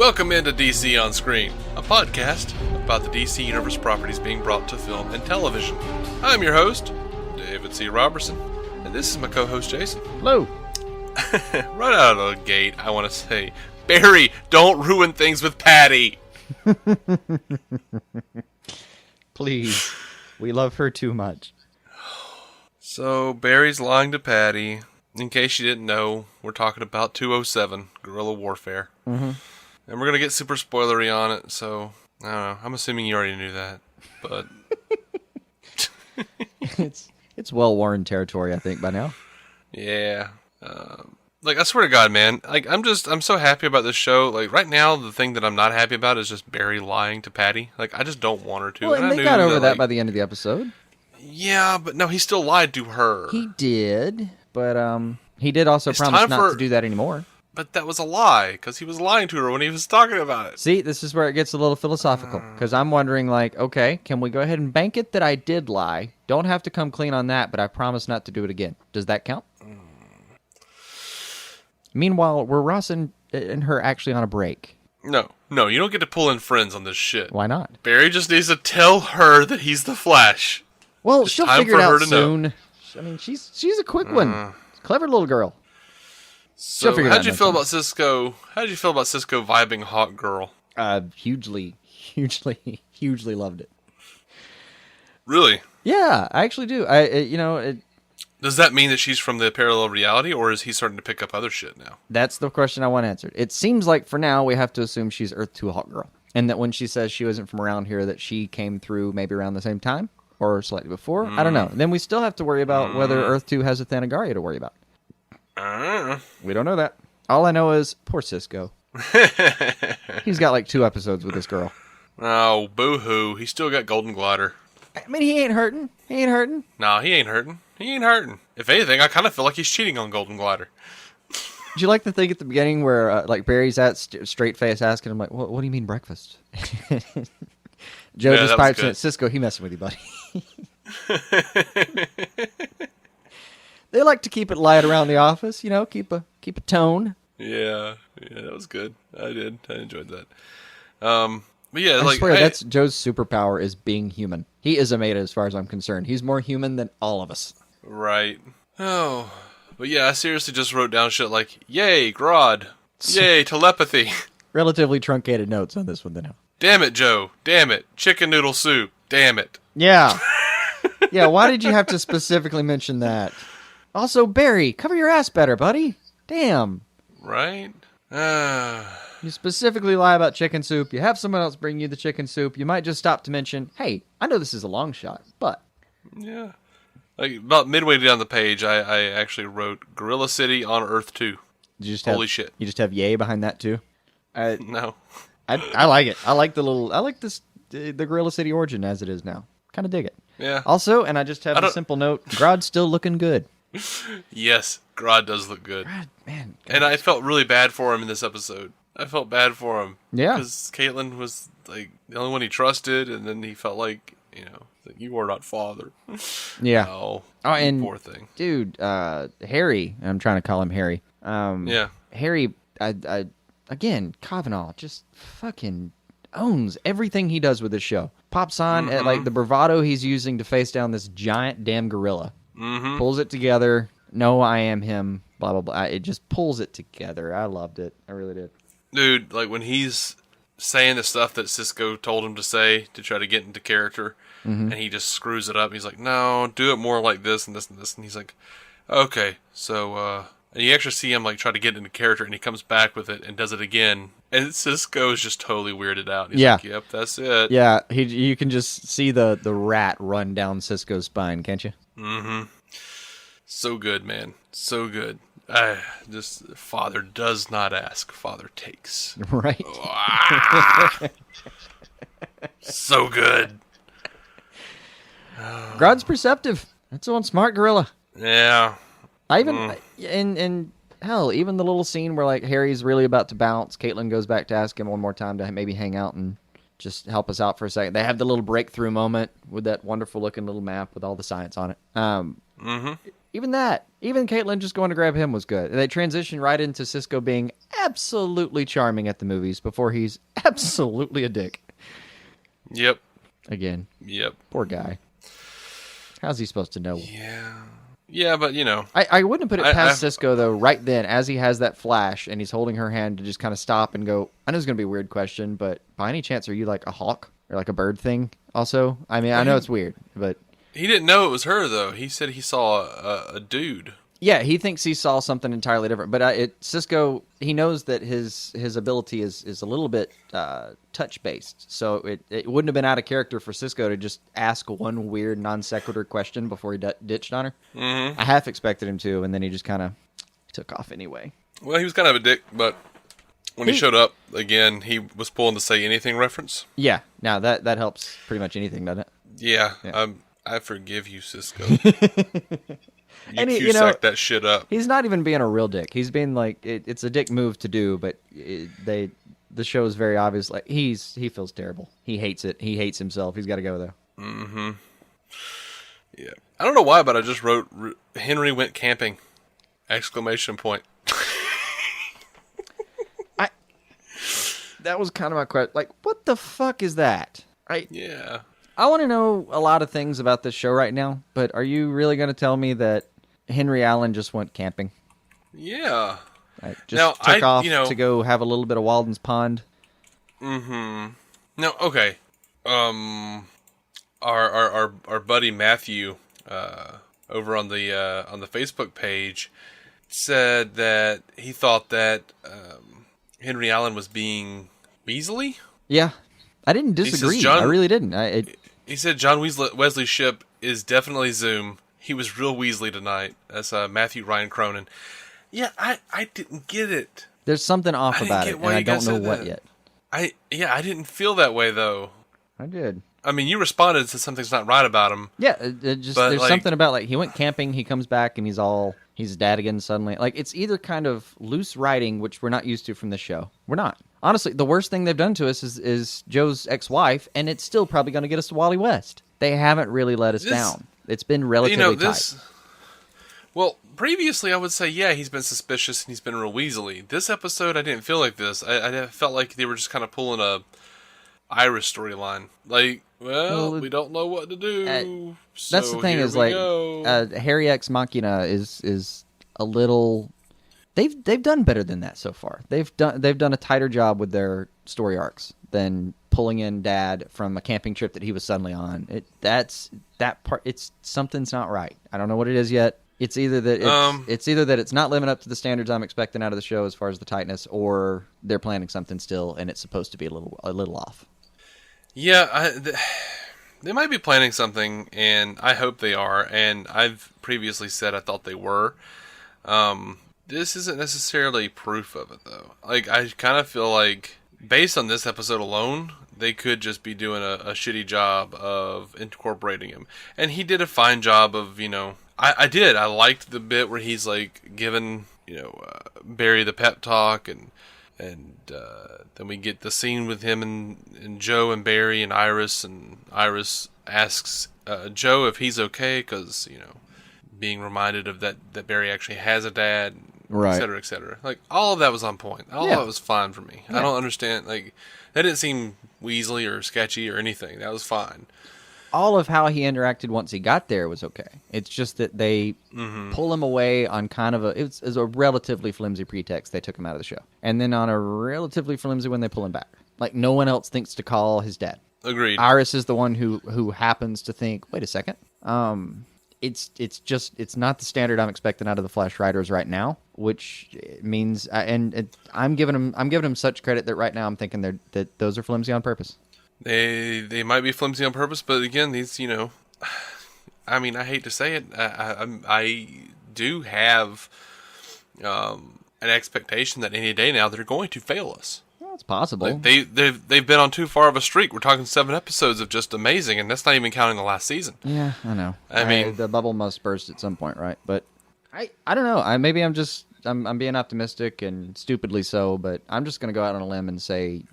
Welcome into DC On Screen, a podcast about the DC Universe properties being brought to film and television. I'm your host, David C. Robertson, and this is my co-host, Jason. Hello. Right out of the gate, I want to say, Barry, don't ruin things with Patty! Please. We love her too much. So, Barry's lying to Patty. In case you didn't know, we're talking about 207, Guerrilla Warfare. Mm-hmm. And we're going to get super spoilery on it, so, I don't know. I'm assuming you already knew that, but... It's well-worn territory, I think, by now. Yeah. I swear to God, man, I'm so happy about this show. Like, right now, the thing that I'm not happy about is just Barry lying to Patty. Like, I just don't want her to. Well, and they got over that by the end of the episode. Yeah, but no, he still lied to her. He did, but he did also promise not to do that anymore. But that was a lie, because he was lying to her when he was talking about it. See, this is where it gets a little philosophical, because I'm wondering, like, okay, can we go ahead and bank it that I did lie? Don't have to come clean on that, but I promise not to do it again. Does that count? Meanwhile, were Ross and her actually on a break? No, you don't get to pull in friends on this shit. Why not? Barry just needs to tell her that he's the Flash. Well, It's she'll time figure for it her out to soon. know. I mean, she's a quick one. Clever little girl. So, how'd you feel about Cisco? How'd you feel about Cisco vibing Hawk Girl? Hugely loved it. Really? Yeah, I actually do. Does that mean that she's from the parallel reality, or is he starting to pick up other shit now? That's the question I want answered. It seems like for now we have to assume she's Earth 2 Hawk Girl, and that when she says she wasn't from around here, that she came through maybe around the same time or slightly before. I don't know. Then we still have to worry about whether Earth 2 has a Thanagaria to worry about. We don't know that. All I know is poor Cisco. He's got like 2 episodes with this girl. Oh, boo-hoo. He's still got Golden Glider. I mean, he ain't hurting. No, he ain't hurting. If anything, I kind of feel like he's cheating on Golden Glider. Did you like the thing at the beginning where Barry's at straight face asking him, like, what do you mean breakfast? Joe just pipes in at Cisco, he messing with you, buddy. They like to keep it light around the office, keep a tone. Yeah, that was good. I enjoyed that. But yeah, I swear, that's Joe's superpower is being human. He is a meta as far as I'm concerned. He's more human than all of us. Right. Oh, but yeah, I seriously just wrote down shit like, yay, Grodd. Yay, telepathy. Relatively truncated notes on this one, then. Damn it, Joe. Damn it. Chicken noodle soup. Damn it. Yeah. Yeah, why did you have to specifically mention that? Also, Barry, cover your ass better, buddy. Damn. Right? You specifically lie about chicken soup. You have someone else bring you the chicken soup. You might just stop to mention, hey, I know this is a long shot, but... Yeah. Like, about midway down the page, I actually wrote Gorilla City on Earth 2. Holy shit. You just have yay behind that, too? No. I like it. I like the Gorilla City origin as it is now. Kind of dig it. Yeah. Also, and I just have a simple note, Grodd's still looking good. Yes, Grodd does look good. Grodd, man. And I felt really bad for him in this episode. I felt bad for him. Yeah. Because Caitlin was, like, the only one he trusted, and then he felt like, you are not father. Yeah. Oh, and poor thing. Dude, Harry, I'm trying to call him Harry. Yeah. Harry, again, Kavanaugh just fucking owns everything he does with this show. Pops on at, like, the bravado he's using to face down this giant damn gorilla. Mm-hmm. Pulls it together. No, I am him. Blah, blah, blah. It just pulls it together. I loved it. I really did. Dude, like, when he's saying the stuff that Cisco told him to say to try to get into character, and he just screws it up. He's like, no, do it more like this and this and this. And he's like, okay, so, and you actually see him, like, try to get into character, and he comes back with it and does it again. And Cisco's just totally weirded out. He's like, yep, that's it. Yeah, you can just see the rat run down Cisco's spine, can't you? Mm-hmm. So good, man. So good. Just, father does not ask, father takes. Right. So good. Grodd's perceptive. That's one smart gorilla. Yeah. I even, and hell, even the little scene where, like, Harry's really about to bounce, Caitlin goes back to ask him one more time to maybe hang out and just help us out for a second. They have the little breakthrough moment with that wonderful looking little map with all the science on it. Even Caitlin just going to grab him was good. They transition right into Cisco being absolutely charming at the movies before he's absolutely a dick. Yep. Again. Yep. Poor guy. How's he supposed to know? Yeah, but you know. I wouldn't put it past Cisco, though, right then, as he has that flash and he's holding her hand to just kind of stop and go, I know it's going to be a weird question, but by any chance, are you like a hawk or like a bird thing also? I mean, I know it's weird, but... He didn't know it was her, though. He said he saw a dude. Yeah, he thinks he saw something entirely different. But Cisco, he knows that his ability is a little bit touch-based. So it wouldn't have been out of character for Cisco to just ask one weird non-sequitur question before he ditched on her. Mm-hmm. I half expected him to, and then he just kind of took off anyway. Well, he was kind of a dick, but when he showed up, again, he was pulling the Say Anything reference. Yeah, now that helps pretty much anything, doesn't it? Yeah. I forgive you, Cisco. You sacked that shit up. He's not even being a real dick. He's being like, it's a dick move to do, but the show is very obvious. Like he feels terrible. He hates it. He hates himself. He's got to go though. Mm-hmm. Yeah. I don't know why, but I just wrote Henry went camping! ! That was kind of my question. Like, what the fuck is that? Right? Yeah. I want to know a lot of things about this show right now, but are you really going to tell me that Henry Allen just went camping? Yeah. Took off to go have a little bit of Walden's Pond? Mm-hmm. No, okay. Our buddy Matthew over on the Facebook page said that he thought that Henry Allen was being Weasley? Yeah. I didn't disagree. I really didn't. He said John Wesley's ship is definitely Zoom. He was real Weasley tonight. That's Matthew Ryan Cronin. Yeah, I didn't get it. There's something off about it, and I don't know what yet. I didn't feel that way, though. I did. I mean, you responded to something's not right about him. Yeah, there's something about, like, he went camping, he comes back, and he's a dad again suddenly. Like, it's either kind of loose writing, which we're not used to from this show. We're not. Honestly, the worst thing they've done to us is Joe's ex-wife, and it's still probably going to get us to Wally West. They haven't really let us down. It's been relatively tight. Well, previously I would say, yeah, he's been suspicious and he's been real weaselly. This episode, I didn't feel like this. I felt like they were just kind of pulling a Iris storyline. Like, well, we don't know what to do. So that's the thing is, like, Harry Ex Machina is a little... They've done better than that so far. They've done a tighter job with their story arcs than pulling in Dad from a camping trip that he was suddenly on. That part. It's something's not right. I don't know what it is yet. It's either that it's not living up to the standards I'm expecting out of the show as far as the tightness, or they're planning something still and it's supposed to be a little off. Yeah, they might be planning something, and I hope they are. And I've previously said I thought they were. This isn't necessarily proof of it, though. Like, I kind of feel like, based on this episode alone, they could just be doing a shitty job of incorporating him. And he did a fine job of, I liked the bit where he's, like, giving, Barry the pep talk, and then we get the scene with him and Joe and Barry and Iris asks Joe if he's okay, because, being reminded of that Barry actually has a dad, right, et cetera. Like, all of that was on point. All of that was fine for me. Yeah. I don't understand. Like, that didn't seem Weasley or sketchy or anything. That was fine. All of how he interacted once he got there was okay. It's just that they pull him away on kind of it was a relatively flimsy pretext. They took him out of the show. And then on a relatively flimsy one, they pull him back. Like, no one else thinks to call his dad. Agreed. Iris is the one who happens to think, wait a second. It's not the standard I'm expecting out of the Flash writers right now, which means I'm giving them such credit that right now I'm thinking that those are flimsy on purpose. They might be flimsy on purpose, but again, these I mean, I hate to say it, I do have an expectation that any day now they're going to fail us. It's possible. Like, they've been on too far of a streak. We're talking 7 episodes of just amazing, and that's not even counting the last season. Yeah, I know. I mean, the bubble must burst at some point, right? But I don't know. Maybe I'm being optimistic and stupidly so, but I'm just going to go out on a limb and say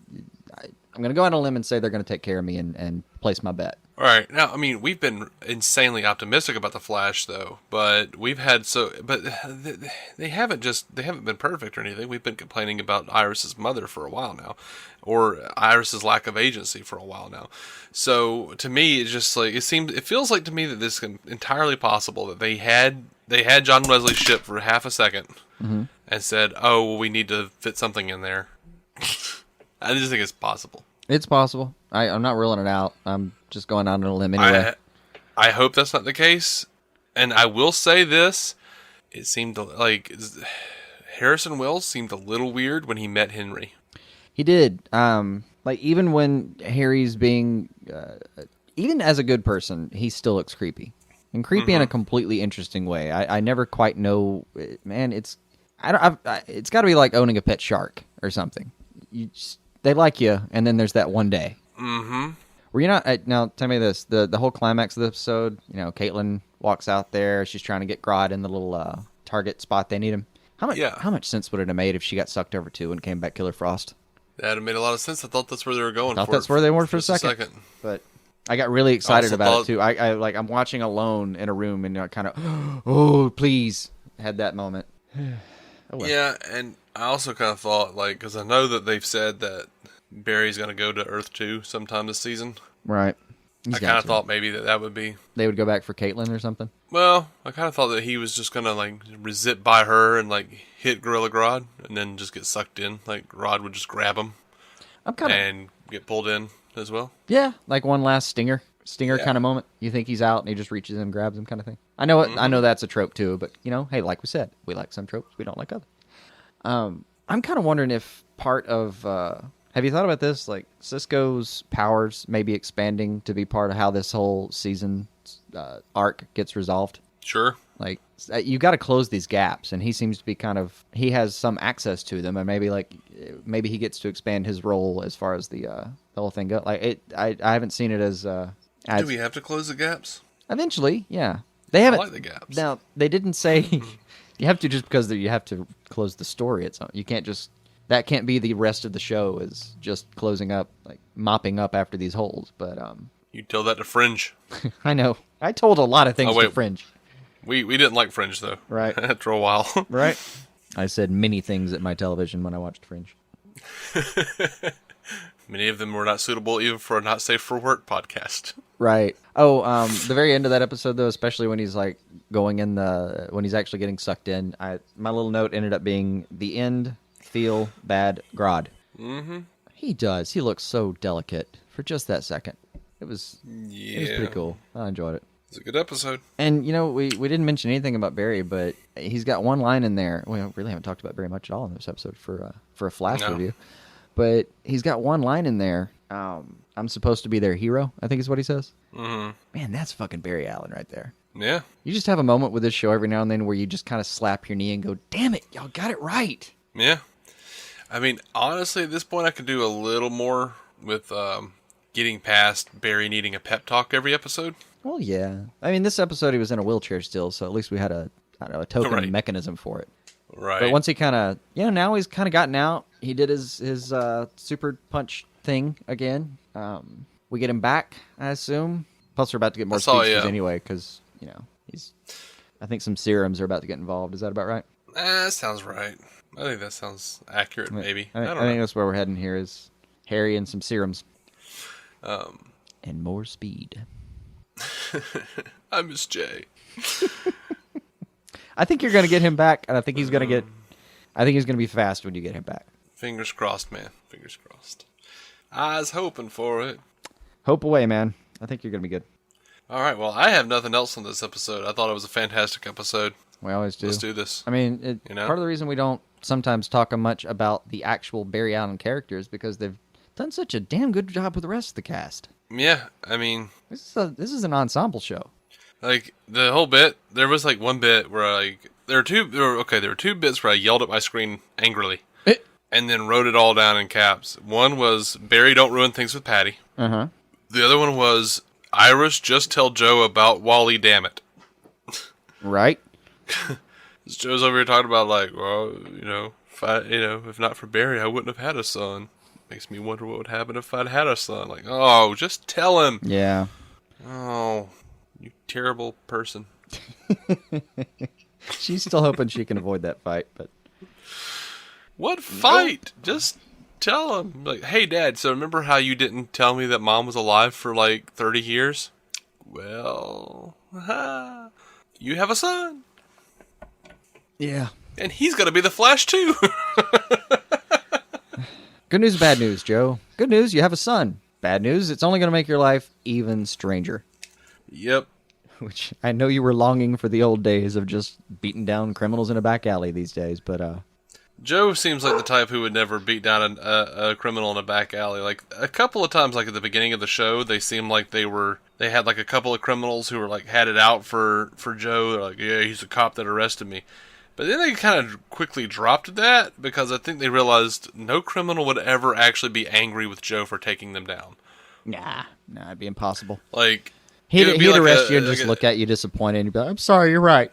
I'm going to go out on a limb and say they're going to take care of me and place my bet. All right. Now, I mean, we've been insanely optimistic about the Flash, though. But they haven't been perfect or anything. We've been complaining about Iris's mother for a while now, or Iris's lack of agency for a while now. So to me, it's just like it feels like to me that this is entirely possible that they had John Wesley's ship for half a second and said, "Oh, well, we need to fit something in there." I just think it's possible. It's possible. I'm not ruling it out. I'm just going out on a limb anyway. I hope that's not the case. And I will say this. It seemed like Harrison Wells seemed a little weird when he met Henry. He did. Like, even when Harry's being... even as a good person, he still looks creepy. And creepy in a completely interesting way. I never quite know... Man, it's got to be like owning a pet shark or something. They like you, and then there's that one day. Mm-hmm. Were you not... now, tell me this. The whole climax of the episode, Caitlin walks out there. She's trying to get Grodd in the little target spot they need him. How much sense would it have made if she got sucked over to and came back Killer Frost? That would have made a lot of sense. I thought that's where they were going. I thought that's where they were for a second. But I got really excited about it, too. I'm watching alone in a room, and kind of, oh, please, had that moment. Oh, well. Yeah, and I also kind of thought, because I know that they've said that Barry's going to go to Earth 2 sometime this season. Right. I kind of thought maybe that would be... They would go back for Caitlin or something? Well, I kind of thought that he was just going to, zip by her and, hit Gorilla Grodd and then just get sucked in. Grodd would just grab him and get pulled in as well. Yeah, one last stinger kind of moment. You think he's out and he just reaches in and grabs him kind of thing. I know I know that's a trope too, but, hey, like we said, we like some tropes, we don't like others. I'm kind of wondering if part of... have you thought about this? Cisco's powers may be expanding to be part of how this whole season arc gets resolved. Sure. You got to close these gaps, and he seems to be he has some access to them, and maybe he gets to expand his role as far as the whole thing goes. I haven't seen it as... Do we have to close the gaps? Eventually, yeah. They haven't. I like the gaps. Now, they didn't say you have to just because you have to close the story. You can't just... That can't be the rest of the show, is just closing up, mopping up after these holes. But you tell that to Fringe. I know. I told a lot of things to Fringe. We didn't like Fringe, though. Right. After a while. Right. I said many things at my television when I watched Fringe. Many of them were not suitable even for a Not Safe for Work podcast. Right. Oh, the very end of that episode, though, especially when he's going in when he's actually getting sucked in, my little note ended up being the end. Feel bad Grodd. Mm-hmm. He does. He looks so delicate for just that second. It was pretty cool. I enjoyed it. It's a good episode. And, we didn't mention anything about Barry, but he's got one line in there. We really haven't talked about Barry much at all in this episode for a Flash review. But he's got one line in there. I'm supposed to be their hero, I think is what he says. Mm-hmm. Man, that's fucking Barry Allen right there. Yeah. You just have a moment with this show every now and then where you just kind of slap your knee and go, damn it, y'all got it right. Yeah. I mean, honestly, at this point, I could do a little more with getting past Barry needing a pep talk every episode. Well, yeah. I mean, this episode, he was in a wheelchair still, so at least we had a token mechanism for it. Right. But once he kind of, now he's kind of gotten out. He did his super punch thing again. We get him back, I assume. Plus, we're about to get more speeches anyway, because, I think some serums are about to get involved. Is that about right? That sounds right. I think that sounds accurate, maybe. I think that's where we're heading here is Harry and some serums. And more speed. I miss Jay. I think you're going to get him back, and I think he's going to be fast when you get him back. Fingers crossed, man. Fingers crossed. I was hoping for it. Hope away, man. I think you're going to be good. All right, well, I have nothing else on this episode. I thought it was a fantastic episode. We always do. Let's do this. I mean, part of the reason we don't sometimes talk much about the actual Barry Allen characters because they've done such a damn good job with the rest of the cast. Yeah, I mean... This is an ensemble show. The whole bit, there was one bit where there were two bits where I yelled at my screen angrily. And then wrote it all down in caps. One was, Barry, don't ruin things with Patty. Uh-huh. The other one was, Iris, just tell Joe about Wally, damn it. Right. Joe's over here talking about, well, if not for Barry, I wouldn't have had a son. makes me wonder what would happen if I'd had a son. Like, oh, just tell him. Yeah. Oh, you terrible person. She's still hoping she can avoid that fight, but... What fight? Just tell him. Like, hey, Dad, so remember how you didn't tell me that Mom was alive for, 30 years? Well, you have a son. Yeah. And he's going to be the Flash, too. Good news, bad news, Joe. Good news, you have a son. Bad news, it's only going to make your life even stranger. Yep. Which, I know you were longing for the old days of just beating down criminals in a back alley these days, but, Joe seems like the type who would never beat down a criminal in a back alley. Like, a couple of times, at the beginning of the show, they seemed like they had, a couple of criminals who were, had it out for Joe. They're like, yeah, he's a cop that arrested me. But then they kind of quickly dropped that because I think they realized no criminal would ever actually be angry with Joe for taking them down. Nah, it'd be impossible. He'd arrest you and just look at you disappointed and be like, I'm sorry, you're right.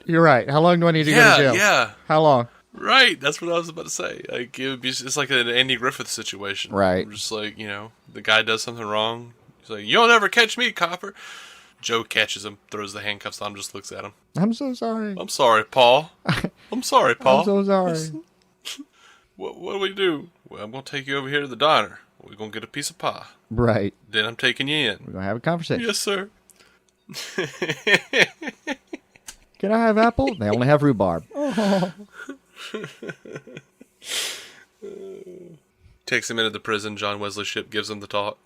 How long do I need to go to jail? Yeah. How long? Right, that's what I was about to say. It would be it's like an Andy Griffith situation. Right. Just the guy does something wrong. He's like, you'll never catch me, copper. Joe catches him, throws the handcuffs on, just looks at him. I'm so sorry. I'm sorry, Paul. I'm sorry, Paul. I'm so sorry. What do we do? Well, I'm going to take you over here to the diner. We're going to get a piece of pie. Right. Then I'm taking you in. We're going to have a conversation. Yes, sir. Can I have apple? They only have rhubarb. Takes him into the prison. John Wesley Shipp gives him the talk.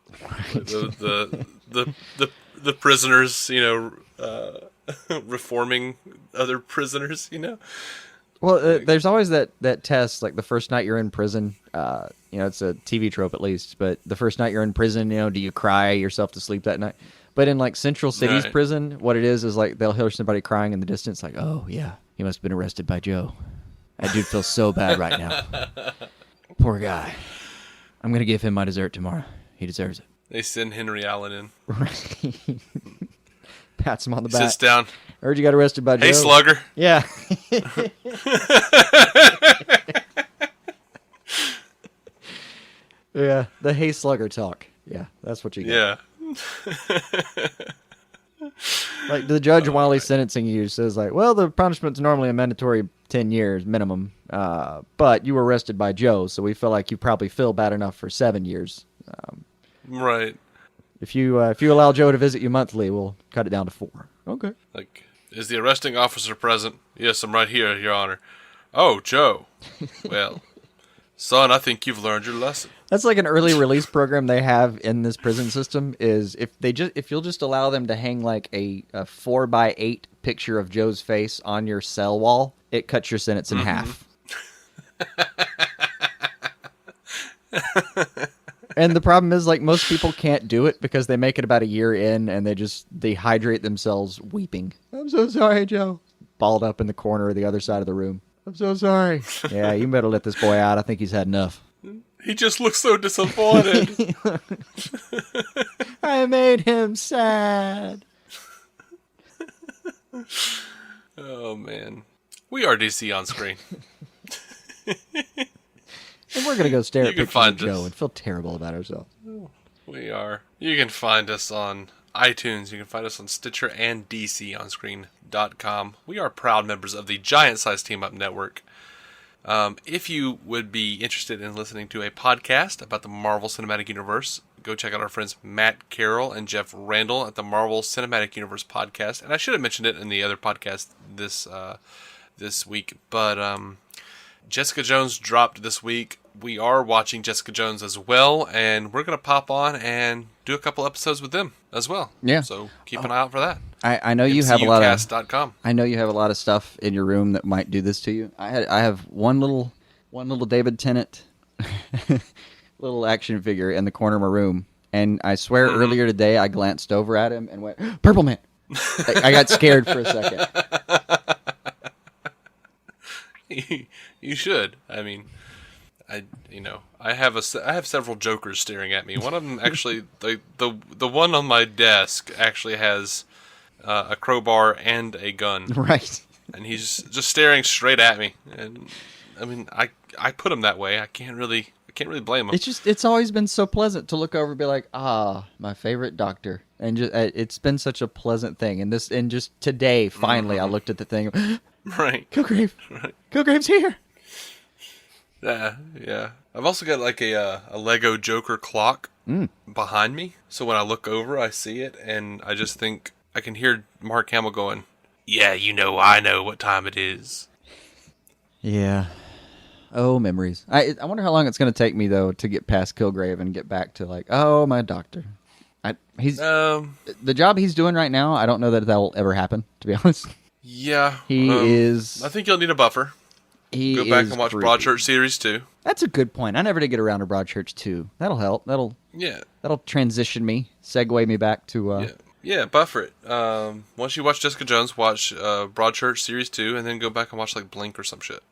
The prisoners, reforming other prisoners, Well, there's always that test, the first night you're in prison. It's a TV trope at least, but the first night you're in prison, do you cry yourself to sleep that night? But in Central City's prison, what it is they'll hear somebody crying in the distance, oh yeah, he must have been arrested by Joe. That dude feels so bad right now. Poor guy. I'm going to give him my dessert tomorrow. He deserves it. They send Henry Allen in. Pats him on the back. Sits down. I heard you got arrested by Joe. Hey, slugger. Yeah. Yeah, the hey slugger talk. Yeah, that's what you get. Yeah. The judge, while he's sentencing you, says, well, the punishment's normally a mandatory 10 years minimum, but you were arrested by Joe, so we feel like you probably feel bad enough for 7 years. Right. If you allow Joe to visit you monthly, we'll cut it down to 4. Okay. Is the arresting officer present? Yes, I'm right here, Your Honor. Oh, Joe. Well, son, I think you've learned your lesson. That's like an early release program they have in this prison system. Is if you'll just allow them to hang a 4x8 picture of Joe's face on your cell wall, it cuts your sentence in half. And the problem is, most people can't do it because they make it about a year in and they dehydrate themselves weeping. I'm so sorry, Joe. Balled up in the corner of the other side of the room. I'm so sorry. Yeah, you better let this boy out. I think he's had enough. He just looks so disappointed. I made him sad. Oh, man. We are DC on screen. And we're going to go stare at pictures of Joe and feel terrible about ourselves. We are. You can find us on iTunes. You can find us on Stitcher and DCOnScreen.com. We are proud members of the Giant Size Team Up Network. If you would be interested in listening to a podcast about the Marvel Cinematic Universe, go check out our friends Matt Carroll and Jeff Randall at the Marvel Cinematic Universe podcast. And I should have mentioned it in the other podcast this week, but Jessica Jones dropped this week. We are watching Jessica Jones as well, and we're going to pop on and do a couple episodes with them as well. Yeah. So keep an eye out for that. I know you have a lot MCUcast.com. I know you have a lot of stuff in your room that might do this to you. I have one little David Tennant little action figure in the corner of my room, and I swear earlier today I glanced over at him and went, "Purple Man." I got scared for a second. You should. I mean, I have several Jokers staring at me. One of them actually, the one on my desk actually has a crowbar and a gun. Right. And he's just staring straight at me. And I mean, I put him that way. I can't really I can't really blame him. It's always been so pleasant to look over and be like, my favorite doctor. And just, it's been such a pleasant thing. And just today, finally, I looked at the thing. Right. Kilgrave. Right. Kilgrave's here. Yeah. I've also got like a Lego Joker clock behind me. So when I look over, I see it, and I just think I can hear Mark Hamill going, "Yeah, I know what time it is." Yeah. Oh, memories. I wonder how long it's going to take me, though, to get past Kilgrave and get back to, like, my doctor. The job he's doing right now, I don't know that will ever happen, to be honest. Yeah. He is... I think you'll need a buffer. Go back and watch creepy. Broadchurch Series 2. That's a good point. I never did get around to Broadchurch 2. That'll help. That'll transition me, segue me back to... Yeah, buffer it. Once you watch Jessica Jones, watch Broadchurch Series 2, and then go back and watch like Blink or some shit.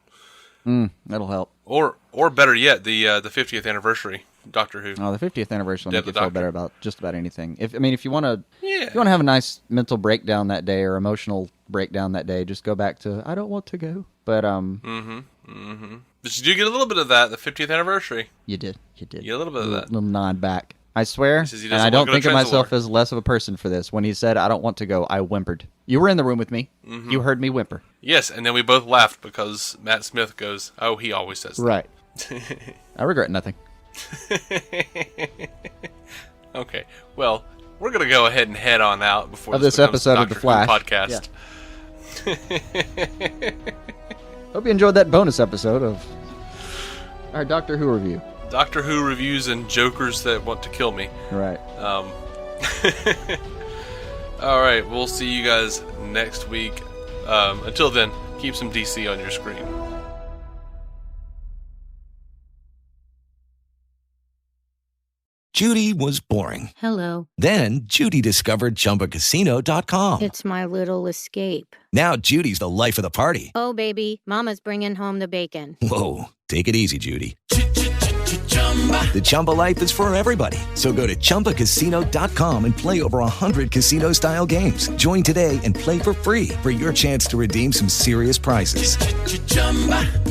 That'll help. Or better yet, the 50th anniversary Doctor Who. Oh, the 50th anniversary will make you feel better about just about anything. If you want to, if you want to have a nice mental breakdown that day or emotional breakdown that day, just go back to I don't want to go. But But you do get a little bit of that. The 50th anniversary. You did. You get a little bit of that. Little nod back. I swear, and I don't think of myself as less of a person for this. When he said, I don't want to go, I whimpered. You were in the room with me. Mm-hmm. You heard me whimper. Yes, and then we both laughed because Matt Smith goes, "Oh, he always says that." Right. I regret nothing. Okay, well, we're going to go ahead and head on out before this episode of The Flash podcast. Yeah. Hope you enjoyed that bonus episode of our Doctor Who review. Doctor Who reviews and jokers that want to kill me. Right. All right, we'll see you guys next week. Until then, keep some DC on your screen. Judy was boring. Hello. Then Judy discovered ChumbaCasino.com. It's my little escape. Now Judy's the life of the party. Oh, baby, mama's bringing home the bacon. Whoa, take it easy, Judy. The Chumba life is for everybody. So go to ChumbaCasino.com and play over 100 casino-style games. Join today and play for free for your chance to redeem some serious prizes.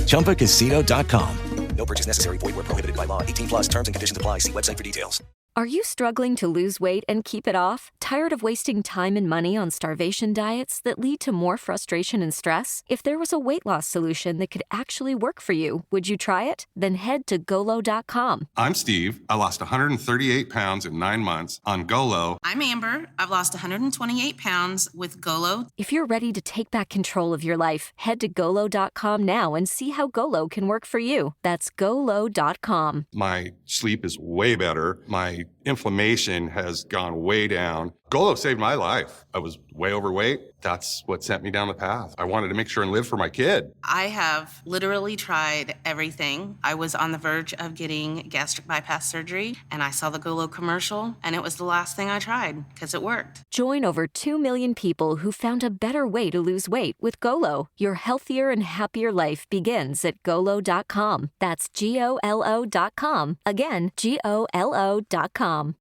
ChumbaCasino.com. No purchase necessary. Void where prohibited by law. 18 plus terms and conditions apply. See website for details. Are you struggling to lose weight and keep it off? Tired of wasting time and money on starvation diets that lead to more frustration and stress? If there was a weight loss solution that could actually work for you, would you try it? Then head to Golo.com. I'm Steve. I lost 138 pounds in 9 months on Golo. I'm Amber. I've lost 128 pounds with Golo. If you're ready to take back control of your life, head to Golo.com now and see how Golo can work for you. That's Golo.com. My sleep is way better. My inflammation has gone way down. Golo saved my life. I was way overweight. That's what sent me down the path. I wanted to make sure and live for my kid. I have literally tried everything. I was on the verge of getting gastric bypass surgery, and I saw the Golo commercial, and it was the last thing I tried because it worked. Join over 2 million people who found a better way to lose weight with Golo. Your healthier and happier life begins at Golo.com. That's Golo.com. Again, Golo.com.